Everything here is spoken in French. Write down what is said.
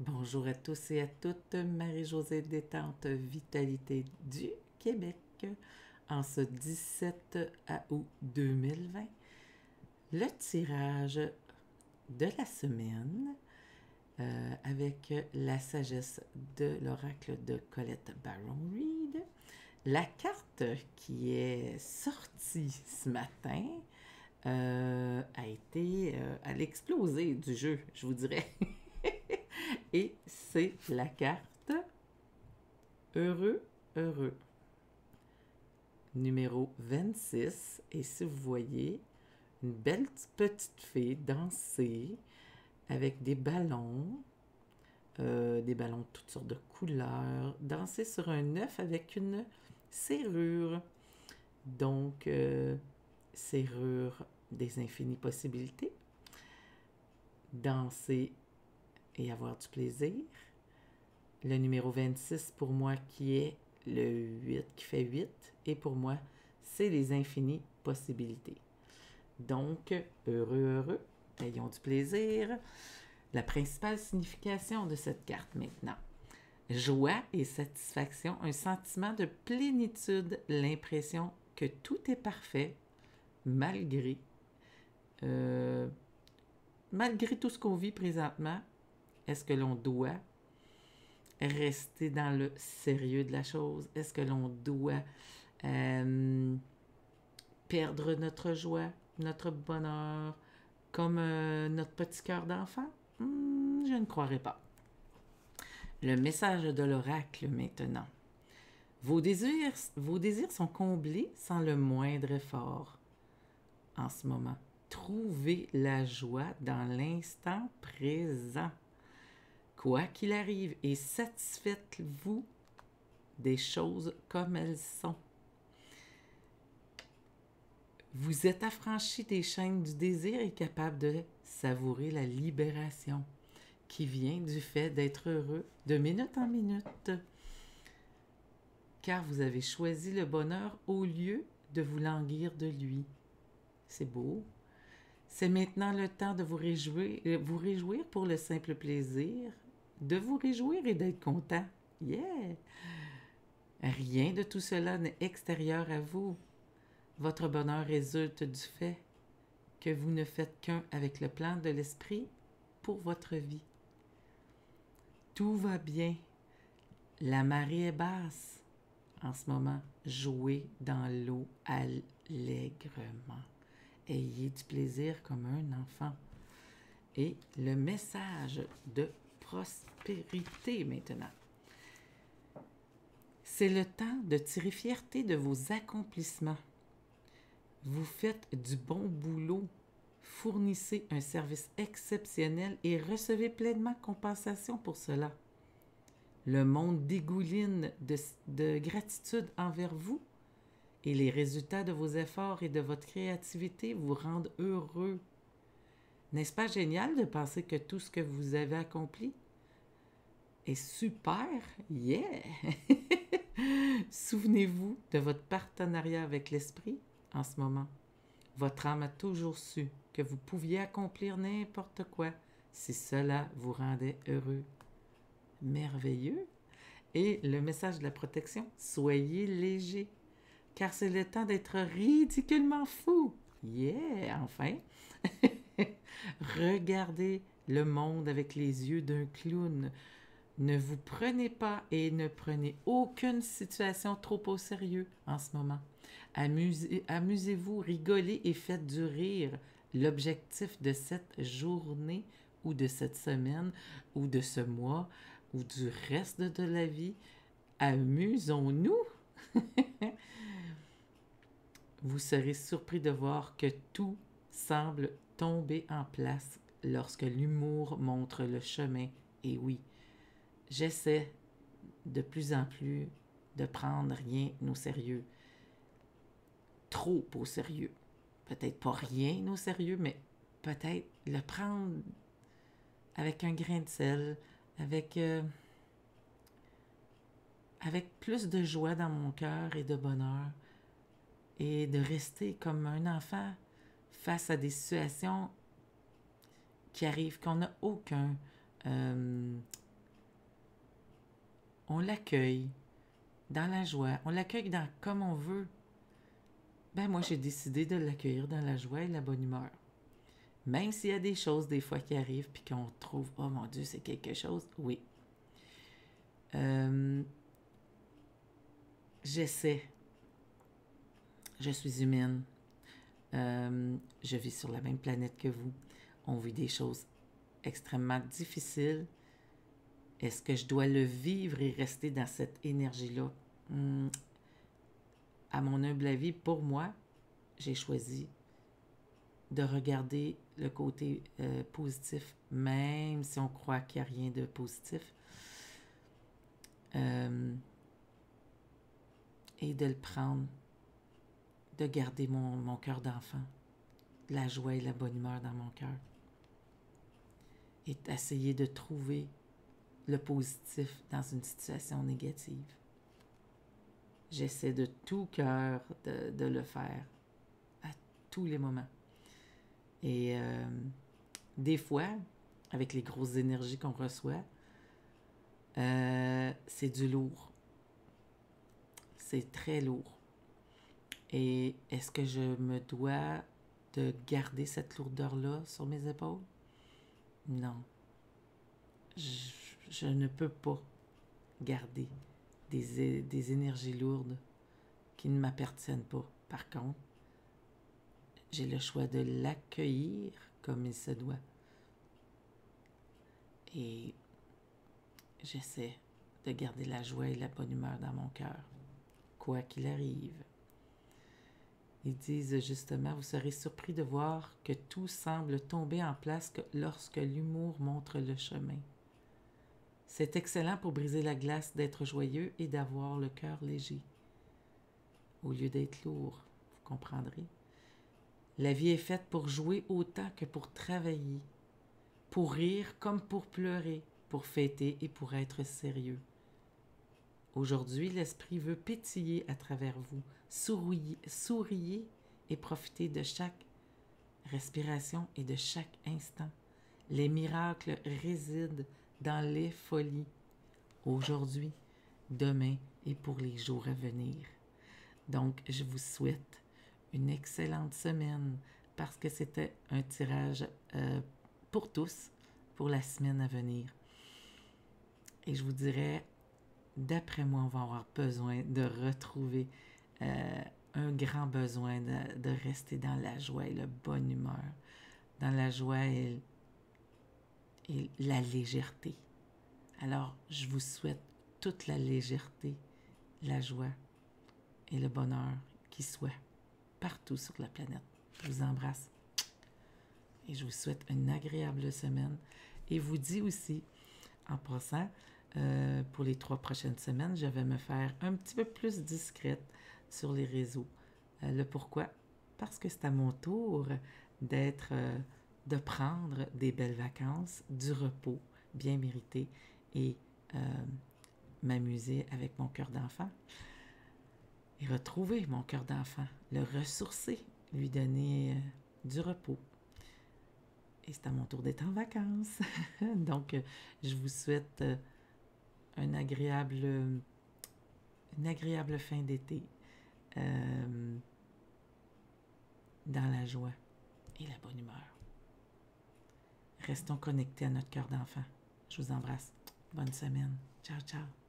Bonjour à tous et à toutes, Marie-Josée Détente Vitalité du Québec en ce 17 août 2020. Le tirage de la semaine avec la sagesse de l'oracle de Colette Baron Reed. La carte qui est sortie ce matin a l'explosé du jeu, je vous dirais. Et c'est la carte Heureux, heureux. Numéro 26. Et si vous voyez une belle petite fille danser avec des ballons de toutes sortes de couleurs, danser sur un œuf avec une serrure. Donc, serrure des infinies possibilités. Danser et avoir du plaisir. Le numéro 26 pour moi qui est le 8, qui fait 8. Et pour moi, c'est les infinies possibilités. Donc, heureux, heureux, ayons du plaisir. La principale signification de cette carte maintenant. Joie et satisfaction, un sentiment de plénitude, l'impression que tout est parfait malgré, malgré tout ce qu'on vit présentement. Est-ce que l'on doit rester dans le sérieux de la chose? Est-ce que l'on doit perdre notre joie, notre bonheur, comme notre petit cœur d'enfant? Je ne croirais pas. Le message de l'oracle maintenant. Vos désirs sont comblés sans le moindre effort en ce moment. Trouvez la joie dans l'instant présent. Quoi qu'il arrive, et satisfaites-vous des choses comme elles sont. Vous êtes affranchi des chaînes du désir et capable de savourer la libération qui vient du fait d'être heureux de minute en minute. Car vous avez choisi le bonheur au lieu de vous languir de lui. C'est beau. C'est maintenant le temps de vous réjouir pour le simple plaisir de vous réjouir et d'être content. Yeah! Rien de tout cela n'est extérieur à vous. Votre bonheur résulte du fait que vous ne faites qu'un avec le plan de l'esprit pour votre vie. Tout va bien. La marée est basse. En ce moment, jouez dans l'eau allègrement. Ayez du plaisir comme un enfant. Et le message de prospérité maintenant. C'est le temps de tirer fierté de vos accomplissements. Vous faites du bon boulot, fournissez un service exceptionnel et recevez pleinement compensation pour cela. Le monde dégouline de gratitude envers vous et les résultats de vos efforts et de votre créativité vous rendent heureux. N'est-ce pas génial de penser que tout ce que vous avez accompli est super? Yeah! Souvenez-vous de votre partenariat avec l'esprit en ce moment. Votre âme a toujours su que vous pouviez accomplir n'importe quoi si cela vous rendait heureux. Merveilleux! Et le message de la protection, soyez léger, car c'est le temps d'être ridiculement fou. Yeah! Enfin! Regardez le monde avec les yeux d'un clown. Ne vous prenez pas et ne prenez aucune situation trop au sérieux en ce moment. Amusez-vous, rigolez et faites du rire. L'objectif de cette journée ou de cette semaine ou de ce mois ou du reste de la vie, amusons-nous. Vous serez surpris de voir que tout semble tomber en place lorsque l'humour montre le chemin. Et oui, j'essaie de plus en plus de prendre rien au sérieux. Trop au sérieux. Peut-être pas rien au sérieux, mais peut-être le prendre avec un grain de sel, avec plus de joie dans mon cœur et de bonheur, et de rester comme un enfant face à des situations qui arrivent qu'on n'a aucun on l'accueille dans la joie, on l'accueille dans comme on veut. Ben moi, j'ai décidé de l'accueillir dans la joie et la bonne humeur. Même s'il y a des choses des fois qui arrivent puis qu'on trouve, oh mon Dieu, c'est quelque chose, oui. J'essaie. Je suis humaine. Je vis sur la même planète que vous. On vit des choses extrêmement difficiles. Est-ce que je dois le vivre et rester dans cette énergie-là? À mon humble avis, pour moi, j'ai choisi de regarder le côté positif, même si on croit qu'il n'y a rien de positif. Et de le prendre, de garder mon cœur d'enfant, la joie et la bonne humeur dans mon cœur. Et d'essayer de trouver le positif dans une situation négative. J'essaie de tout cœur de le faire à tous les moments. Et des fois, avec les grosses énergies qu'on reçoit, c'est du lourd. C'est très lourd. Et est-ce que je me dois de garder cette lourdeur-là sur mes épaules? Non. Je ne peux pas garder des énergies lourdes qui ne m'appartiennent pas. Par contre, j'ai le choix de l'accueillir comme il se doit. Et j'essaie de garder la joie et la bonne humeur dans mon cœur, quoi qu'il arrive. Ils disent justement, vous serez surpris de voir que tout semble tomber en place lorsque l'humour montre le chemin. C'est excellent pour briser la glace d'être joyeux et d'avoir le cœur léger, au lieu d'être lourd, vous comprendrez. La vie est faite pour jouer autant que pour travailler, pour rire comme pour pleurer, pour fêter et pour être sérieux. Aujourd'hui, l'esprit veut pétiller à travers vous. Souriez et profitez de chaque respiration et de chaque instant. Les miracles résident dans les folies. Aujourd'hui, demain et pour les jours à venir. Donc, je vous souhaite une excellente semaine parce que c'était un tirage pour tous pour la semaine à venir. Et je vous dirais, d'après moi, on va avoir besoin de retrouver un grand besoin de rester dans la joie et la bonne humeur, dans la joie et la légèreté. Alors, je vous souhaite toute la légèreté, la joie et le bonheur qui soit partout sur la planète. Je vous embrasse et je vous souhaite une agréable semaine. Et vous dis aussi, en passant, pour les 3 prochaines semaines, je vais me faire un petit peu plus discrète sur les réseaux. Le pourquoi? Parce que c'est à mon tour de prendre des belles vacances, du repos bien mérité et m'amuser avec mon cœur d'enfant et retrouver mon cœur d'enfant, le ressourcer, lui donner du repos. Et c'est à mon tour d'être en vacances. Donc, je vous souhaite une agréable fin d'été dans la joie et la bonne humeur. Restons connectés à notre cœur d'enfant. Je vous embrasse. Bonne semaine. Ciao, ciao.